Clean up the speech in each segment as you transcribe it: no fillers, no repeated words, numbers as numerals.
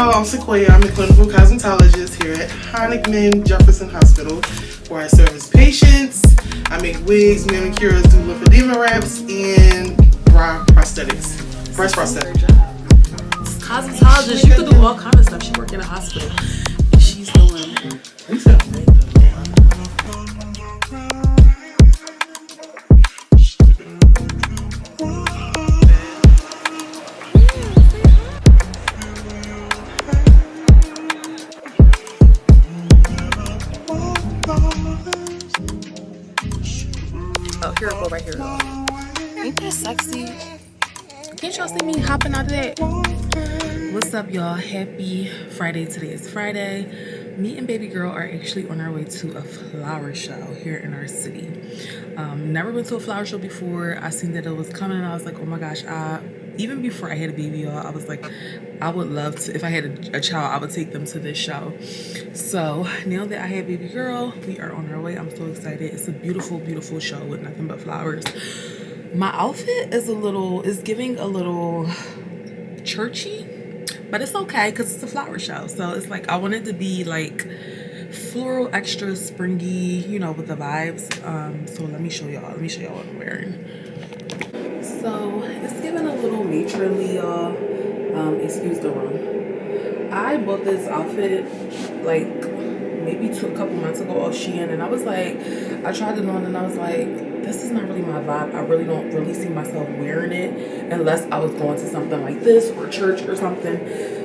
y'all, I'm Sequoia. I'm a clinical cosmetologist here at Honickman Jefferson Hospital, where I service patients. I make wigs, manicures, do lymphedema wraps, and bra prosthetics. Breast prosthetics. Cosmetologist, you could do all kind of stuff. She work in a hospital. And she's doing. You sound great though. Oh, here we go, right here. Ain't that sexy? Can't y'all see me hopping out of that? What's up, y'all? Happy Friday. Today is Friday. Me and baby girl are actually on our way to a flower show here in our city. Never been to a flower show before. I seen that it was coming and I was like, oh my gosh, even before I had a baby, y'all, I was like, I would love to, if I had a child, I would take them to this show. So now that I have baby girl, we are on our way. I'm so excited. It's a beautiful, beautiful show with nothing but flowers. My outfit is giving a little churchy, but it's okay because it's a flower show. So it's like, I want it to be like floral, extra springy, you know, with the vibes. So let me show y'all what I'm wearing. So it's giving a little matronly, y'all. Excuse the room. I bought this outfit like maybe a couple months ago off Shein, and I was like, I tried it on and I was like, this is not really my vibe. I really don't really see myself wearing it unless I was going to something like this or church or something.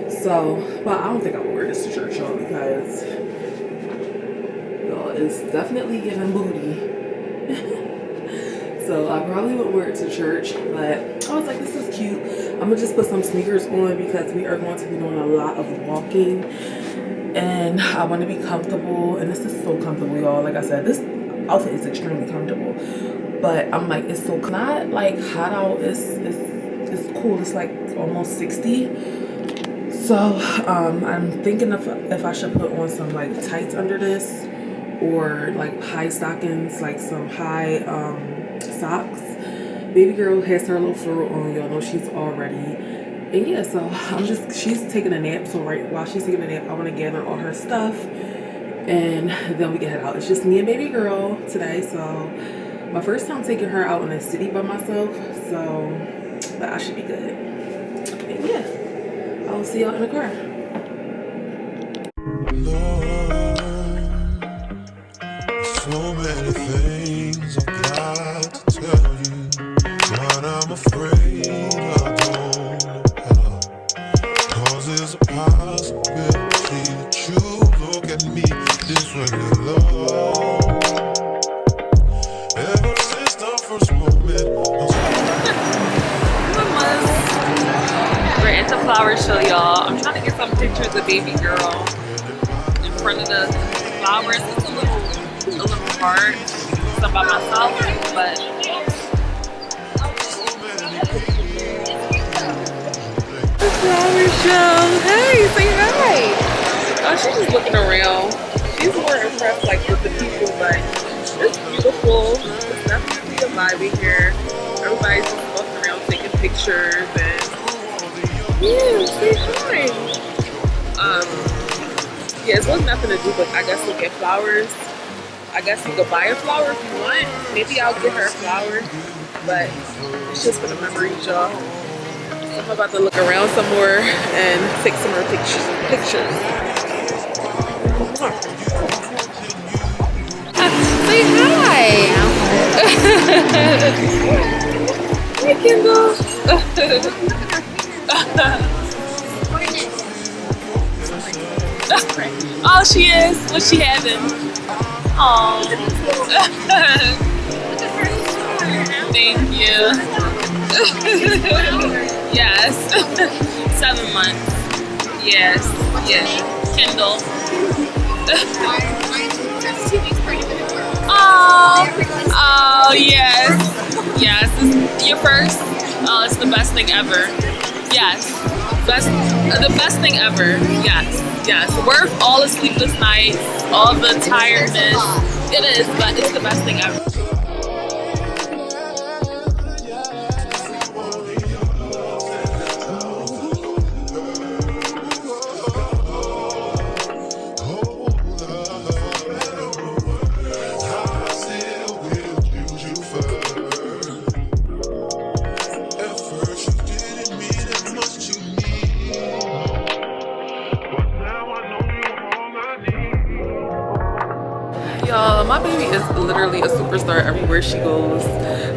So, but I don't think I would wear this to church, y'all, because y'all, it's definitely giving booty. So I probably would wear it to church, but I was like, this is cute. I'm gonna just put some sneakers on because we are going to be doing a lot of walking and I want to be comfortable. And this is so comfortable, y'all. Like I said, this outfit is extremely comfortable, but I'm like, it's so not like hot out. It's cool. It's like almost 60. So I'm thinking if I should put on some like tights under this or like high stockings, like some high socks. Baby girl has her little floral on, y'all know she's all ready. And yeah, so she's taking a nap. So right while she's taking a nap, I want to gather all her stuff and then we can head out. It's just me and baby girl today. So my first time taking her out in the city by myself. So, but I should be good. And yeah, I'll see y'all in the car. So many things I've got to tell you, but I'm afraid I don't know how. 'Cause there's a possibility that you look at me differently, love. Ever since the first moment, We're at the flower show, y'all. I'm trying to get some pictures of baby girl in front of the flowers. It's a little hard because I'm by myself, but the flower show. Hey, say hi. Oh, she's just looking around. She's more impressed like with the people, but it's beautiful. It's definitely a vibe here. Everybody's just walking around taking pictures and yeah, say hi. Yeah, it's really nothing to do but I guess look at flowers. I guess you could buy a flower if you want. Maybe I'll get her a flower, but it's just for the memories, y'all. So I'm about to look around some more and take some more pictures. Say hi. Hi, Kendall. Oh, she is. What's she having? Oh. Thank you. Yes. 7 months. Yes. Yes. Kindle. Oh, yes. Yes. It's your first? Oh, it's the best thing ever. Yes. The best thing ever. Yes. Yes. Worth all the sleepless nights, all the tiredness. It is, but it's the best thing ever. Y'all, my baby is literally a superstar everywhere she goes.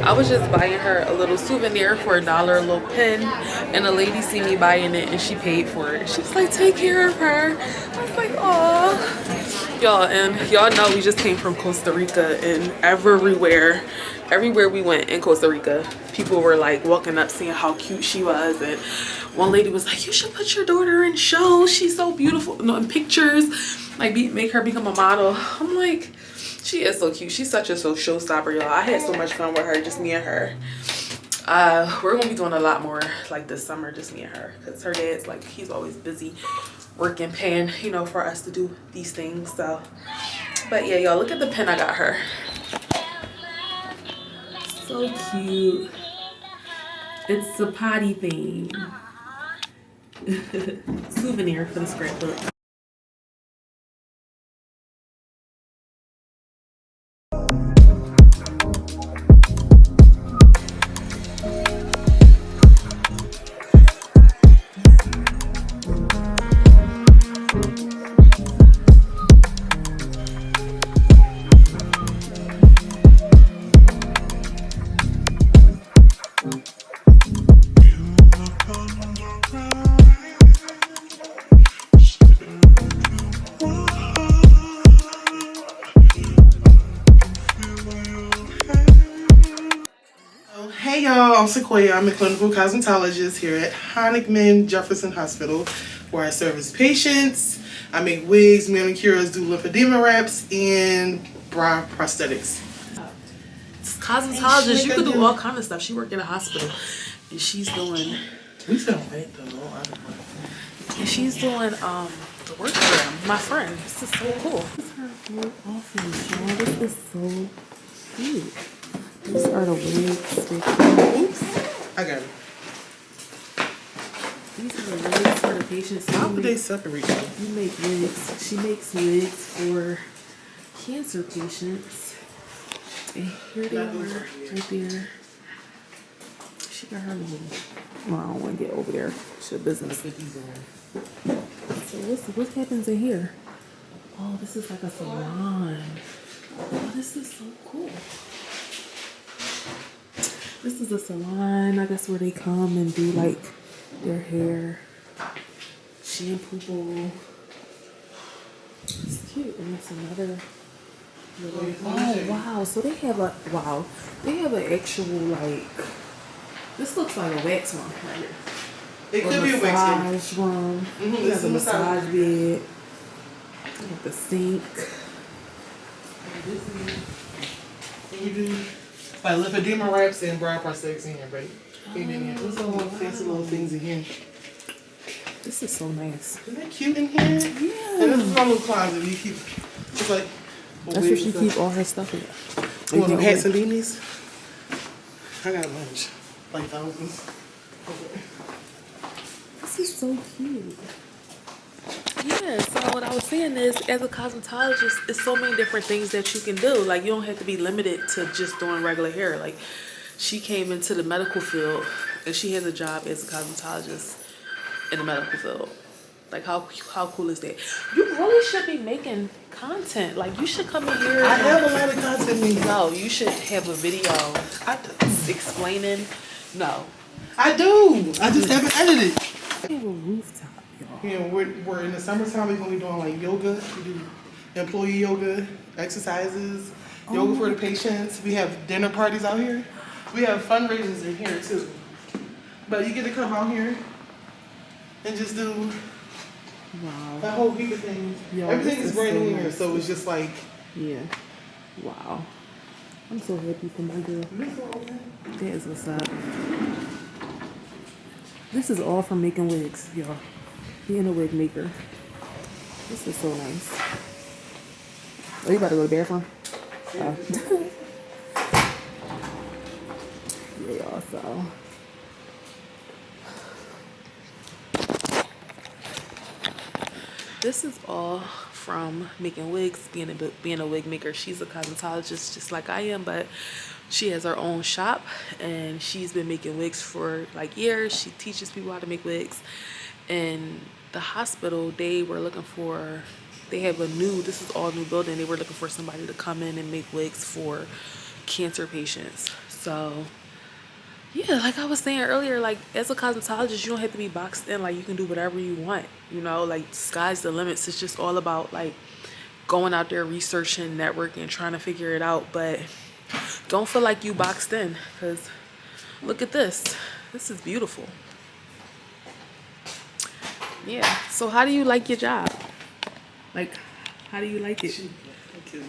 I was just buying her a little souvenir for $1, a little pin, and a lady see me buying it and she paid for it. She's like, take care of her. I was like, oh. Y'all, and y'all know we just came from Costa Rica, and everywhere we went in Costa Rica, people were like walking up seeing how cute she was, and one lady was like, you should put your daughter in shows, she's so beautiful, no, in pictures, like make her become a model. I'm like, she is so cute. She's such a showstopper, y'all. I had so much fun with her, just me and her. We're gonna be doing a lot more like this summer, just me and her, because her dad's like, he's always busy working, paying, you know, for us to do these things. So but yeah, y'all, look at the pen I got her. So cute. It's a potty thing. Souvenir for the scrapbook. Hey y'all, I'm Sequoia. I'm a clinical cosmetologist here at Honickman Jefferson Hospital, where I service patients. I make wigs, manicures, do lymphedema wraps, and brow prosthetics. Cosmetologist, you could do all kind of stuff. She worked in a hospital, and she's doing. We still wait though. And she's doing the work for them. My friend, this is so cool. This is her whole office, y'all. This is so cute. These are the wigs. Oops, I got it. These are the wigs for the patients. How would they separate them? You make wigs. She makes wigs for cancer patients. And here they are, right there. She got her little. Well, I don't want to get over there. It's your business. So what happens in here? Oh, this is like a salon. Oh, this is so cool. This is a salon, I guess, where they come and do like their hair, shampoo bowl. It's cute. And it's another little. Oh wow! So they have an actual like. This looks like a wax room right here. It could be a wax room. Massage room. Mm-hmm. They have a massage bed. They have the sink. And you do like lymphedema wraps and brow prosthetics in here, baby. There's some little fancy little things in here. This is so nice. Isn't that cute in here? Yeah. And this is my little closet. You keep just like. That's where she keep all her stuff in. You want them hats and beanies? I got a bunch. Like thousands. Okay. This is so cute. Yeah, so what I was saying is, as a cosmetologist, it's so many different things that you can do. Like, you don't have to be limited to just doing regular hair. Like, she came into the medical field, and she has a job as a cosmetologist in the medical field. Like, how cool is that? You really should be making content. Like, you should come in here. I have a lot of content. No, you should have a video explaining. No. I do. I just haven't edited. We have a rooftop, y'all. You know, we're in the summertime. We're gonna be doing like yoga. We do employee yoga, exercises, yoga for the patients. We have dinner parties out here. We have fundraisers in here too. But you get to come out here and just do a whole heap of things. Yo, everything is brand new here, nice. so it's just like. Yeah. Wow. I'm so happy for my girl. That is what's up. This is all from making wigs, y'all. Being a wig maker. This is so nice. Oh, you about to go to the bathroom? Yeah, y'all, so. This is all from making wigs, being a wig maker. She's a cosmetologist just like I am, but she has her own shop and she's been making wigs for like years. She teaches people how to make wigs. And the hospital, they were looking for They have this is all new building. They were looking for somebody to come in and make wigs for cancer patients. So yeah, like I was saying earlier, like as a cosmetologist, you don't have to be boxed in. Like you can do whatever you want, you know, like sky's the limits. It's just all about like going out there, researching, networking, trying to figure it out. But don't feel like you boxed in, because look at this. This is beautiful. Yeah. So how do you like your job? Like, how do you like it?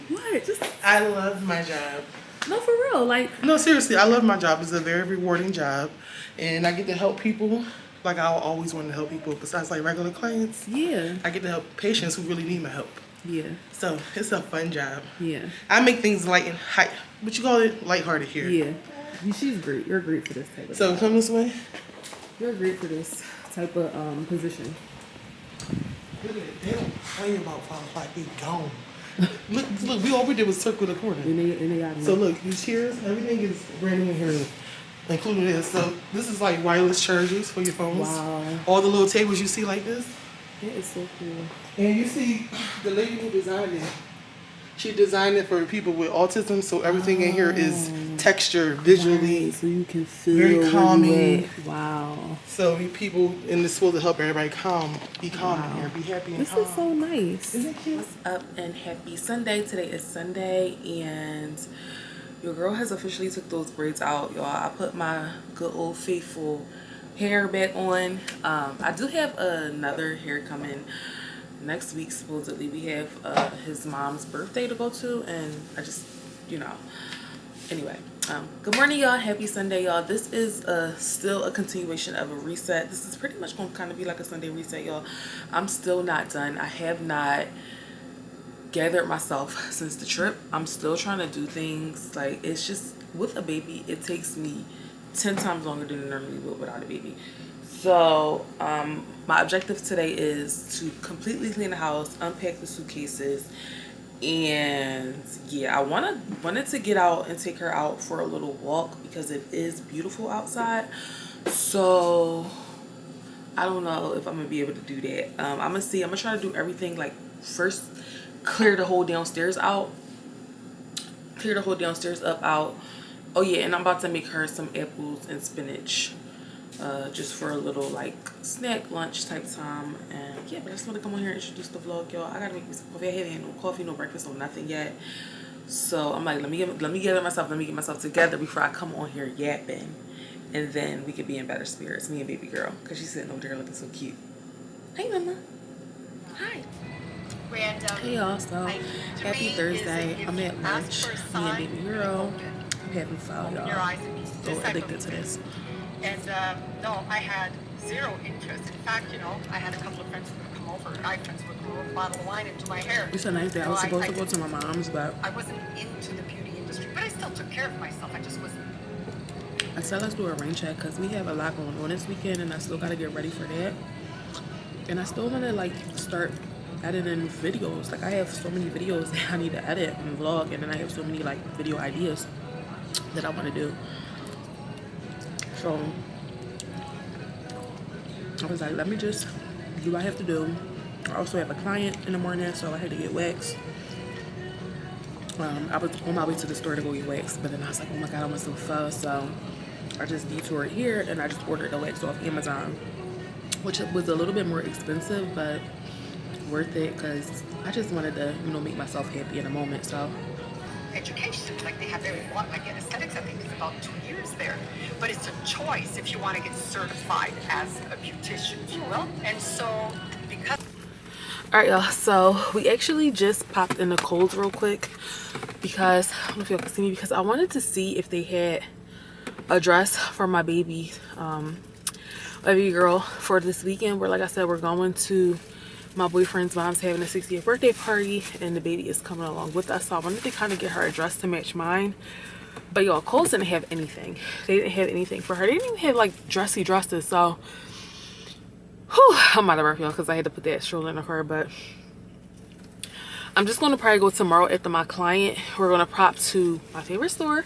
What? Just I love my job. no, for real. Like, No, seriously, I love my job. It's a very rewarding job, and I get to help people. Like I always wanted to help people. Besides like regular clients, yeah, I get to help patients who really need my help. yeah, So it's a fun job. yeah, I make things light and high. What you call it? Lighthearted here. yeah. She's great. You're great for this type of. So come this way. You're great for this type of position. Look at it. They don't play about like we gone. look. All we did was circle the corner. And they out So look, these chairs, everything is brand new here, including this. So this is like wireless chargers for your phones. Wow. All the little tables you see like this. That is so cool. And you see the lady who designed it. She designed it for people with autism, so everything in here is texture, visually. Right, so you can feel very calming. where you at. Wow. So people, and it's supposed to help everybody be calm in here, be happy and This calm. is so nice. Isn't it cute? What's up and happy Sunday. Today is Sunday and your girl has officially took those braids out, y'all. I put my good old faithful hair back on. I do have another hair coming next week. Supposedly we have his mom's birthday to go to, and I just, you know, anyway. Good morning, y'all. Happy Sunday, y'all. This is still a continuation of a reset. This is pretty much gonna kind of be like a Sunday reset, y'all. I'm still not done. I have not gathered myself since the trip. I'm still trying to do things. Like, it's just with a baby, it takes me 10 times longer than it normally would without a baby. So my objective today is to completely clean the house, unpack the suitcases, and yeah, I wanted to get out and take her out for a little walk because it is beautiful outside. So I don't know if I'm gonna be able to do that. I'm gonna try to do everything. Like, first clear the whole downstairs out, clear the whole downstairs up out. Oh yeah, and I'm about to make her some apples and spinach, just for a little like snack lunch type time. And yeah, but I just want to come on here and introduce the vlog, y'all. I gotta make me some coffee. I haven't had no coffee, no breakfast, no nothing yet. So I'm like, let me get myself together before I come on here yapping, and then we could be in better spirits, me and baby girl, because she's sitting over there looking so cute. Hey, mama. Hi. Random. Hey, y'all. So happy Thursday. I'm at lunch. Me and baby girl. I'm having fun, y'all. So addicted to this. And no, I had zero interest. In fact, you know, I had a couple of friends who would come over. I friends would throw a bottle of wine into my hair. It's a nice day. I was supposed to go to my mom's, but I wasn't into the beauty industry, but I still took care of myself. I just wasn't. I said let's do a rain check because we have a lot going on this weekend, and I still gotta get ready for that. And I still wanna like start editing videos. Like, I have so many videos that I need to edit and vlog, and then I have so many like video ideas that I want to do. So I was like, let me just do what I have to do. I also have a client in the morning, so I had to get waxed. I was on my way to the store to go get waxed, but then I was like, oh my god, I want some pho. So I just detoured here and I just ordered the wax off Amazon, which was a little bit more expensive, but worth it because I just wanted to, you know, make myself happy in a moment. So Education, like they have very like in aesthetics, I think it's about 2 years there, but it's a choice if you want to get certified as a beautician, if you will. And so because all right, y'all, so we actually just popped in the Kohl's real quick because I don't know if y'all can see me, because I wanted to see if they had a dress for my baby girl for this weekend, where like I said, we're going to my boyfriend's mom's having a 60th birthday party and the baby is coming along with us. So I wanted to kind of get her a dress to match mine. But y'all, Kohl's didn't have anything. They didn't have anything for her. They didn't even have like dressy dresses. So whew, I'm out of breath, y'all, because I had to put that stroller in the car. But I'm just going to probably go tomorrow after my client. We're going to pop to my favorite store,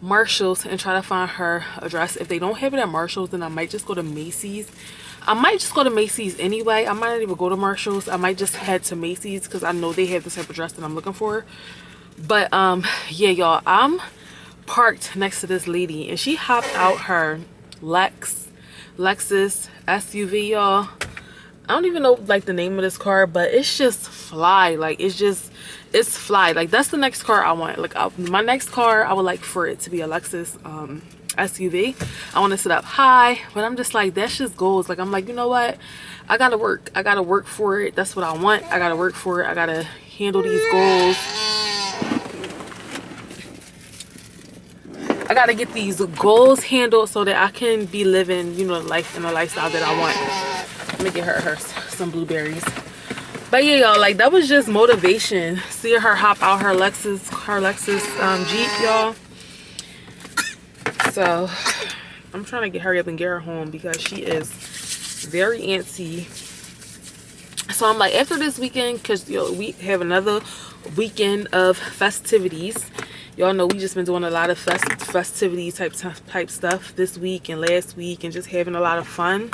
Marshall's, and try to find her a dress. If they don't have it at Marshall's, then I might just go to Macy's. I might just go to Macy's anyway. I might not even go to Marshall's. I might just head to Macy's because I know they have the type of dress that I'm looking for. But yeah, y'all, I'm parked next to this lady and she hopped out her Lexus SUV, y'all. I don't even know like the name of this car, but it's just fly. Like it's fly. Like that's the next car I want. Like my next car, I would like for it to be a Lexus SUV. I want to sit up high, but I'm just like, that's just goals. Like I'm like, you know what, I gotta work for it. That's what I want. I gotta work for it. I gotta handle these goals. I gotta get these goals handled so that I can be living, you know, life and the lifestyle that I want. Let me get her some blueberries. But yeah, y'all, like that was just motivation. Seeing her hop out her Lexus Jeep, y'all. So I'm trying to hurry up and get her home because she is very antsy. So I'm like, after this weekend, because we have another weekend of festivities. Y'all know we just been doing a lot of festivity type stuff this week and last week and just having a lot of fun.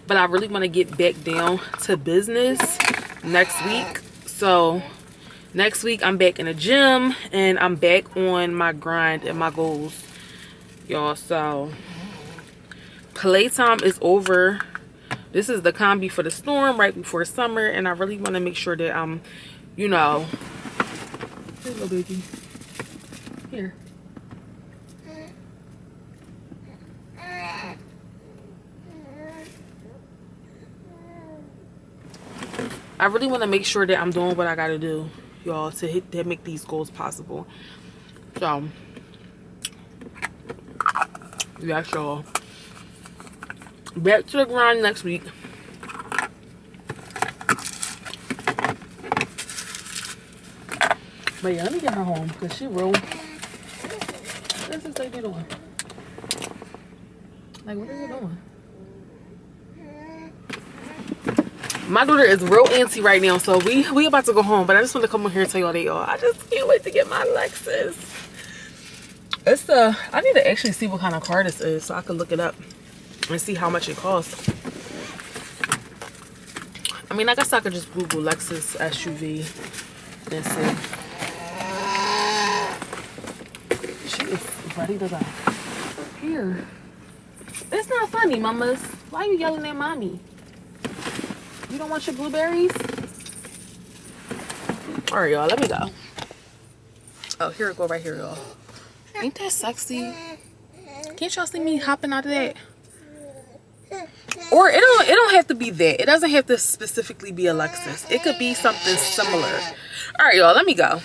But I really want to get back down to business next week. So next week I'm back in the gym and I'm back on my grind and my goals, y'all. So playtime is over. This is the combi for the storm right before summer, and I really want to make sure that I'm, you know, here you go, baby. Here. I really want to make sure that I'm doing what I got to do, y'all, to make these goals possible. So, yeah, y'all. Back to the grind next week. But yeah, let me get her home because she real. What is this lady doing? Like, what are you doing? My daughter is real antsy right now, so we about to go home. But I just want to come on here and tell y'all that, y'all, I just can't wait to get my Lexus. It's I need to actually see what kind of car this is so I can look it up and see how much it costs. I mean, I guess I could just Google Lexus SUV and see. She is ready to go. Here. It's not funny, mamas. Why are you yelling at mommy? You don't want your blueberries? All right, y'all, let me go. Oh, here it go right here, y'all. Ain't that sexy? Can't y'all see me hopping out of that? Or it don't have to be that. It doesn't have to specifically be a Lexus. It could be something similar. All right, y'all, let me go.